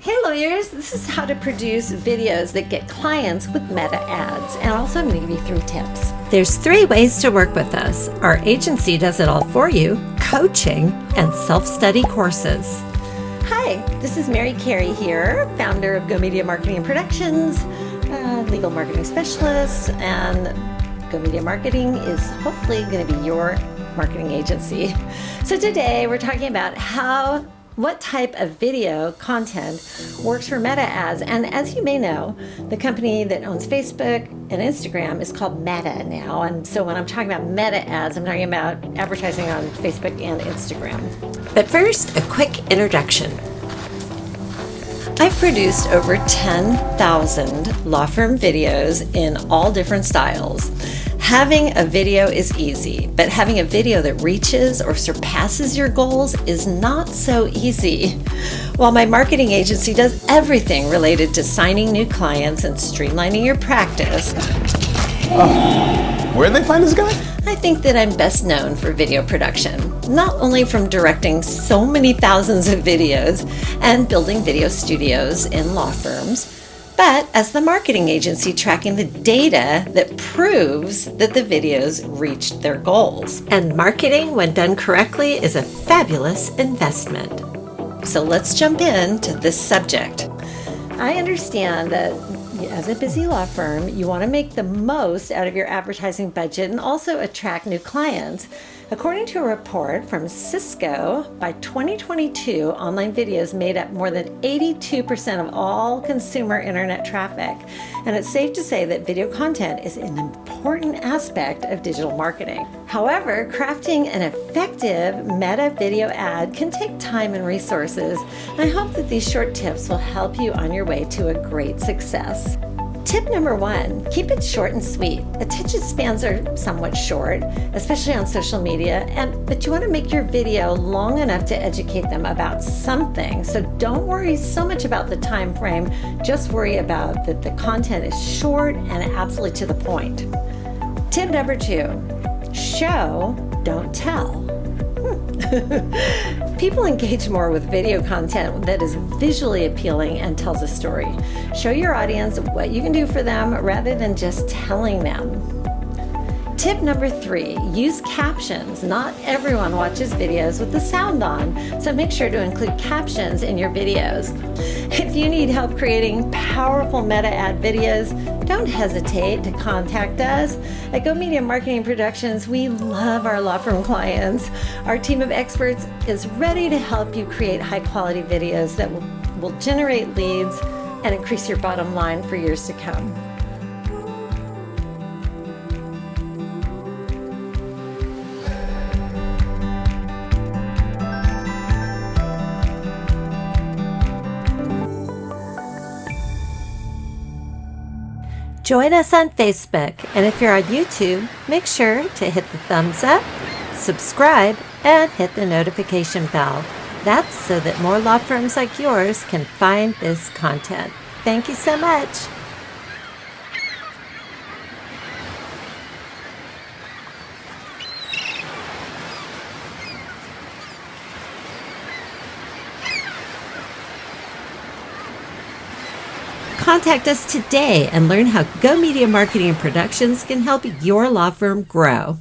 Hey lawyers, this is how to produce videos that get clients with meta ads, and also I'm going to give you 3 tips. There's 3 ways to work with us. Our agency does it all for you, coaching, and self-study courses. Hi, this is Mary Cary here, founder of GoMedia Marketing Productions, legal marketing specialist, and GoMedia Marketing is hopefully going to be your marketing agency. So today we're talking about what type of video content works for meta ads. And as you may know, the company that owns Facebook and Instagram is called Meta now. And so when I'm talking about meta ads, I'm talking about advertising on Facebook and Instagram. But first, a quick introduction. I've produced over 10,000 law firm videos in all different styles. Having a video is easy, but having a video that reaches or surpasses your goals is not so easy. While my marketing agency does everything related to signing new clients and streamlining your practice, where'd they find this guy? I think that I'm best known for video production, not only from directing so many thousands of videos and building video studios in law firms, but as the marketing agency tracking the data that proves that the videos reached their goals. And marketing, when done correctly, is a fabulous investment. So let's jump into this subject. I understand that as a busy law firm, you want to make the most out of your advertising budget and also attract new clients. According to a report from Cisco, by 2022, online videos made up more than 82% of all consumer internet traffic. And it's safe to say that video content is an important aspect of digital marketing. However, crafting an effective meta video ad can take time and resources. And I hope that these short tips will help you on your way to a great success. Tip number 1, keep it short and sweet. Attention spans are somewhat short, especially on social media, but you want to make your video long enough to educate them about something. So don't worry so much about the time frame, just worry about that the content is short and absolutely to the point. Tip number 2, show, don't tell. People engage more with video content that is visually appealing and tells a story. Show your audience what you can do for them rather than just telling them. Tip number 3, use captions. Not everyone watches videos with the sound on, so make sure to include captions in your videos. If you need help creating powerful meta ad videos, don't hesitate to contact us. At GoMedia Marketing Productions, we love our law firm clients. Our team of experts is ready to help you create high-quality videos that will generate leads and increase your bottom line for years to come. Join us on Facebook, and if you're on YouTube, make sure to hit the thumbs up, subscribe, and hit the notification bell. That's so that more law firms like yours can find this content. Thank you so much. Contact us today and learn how GoMedia Marketing Productions can help your law firm grow.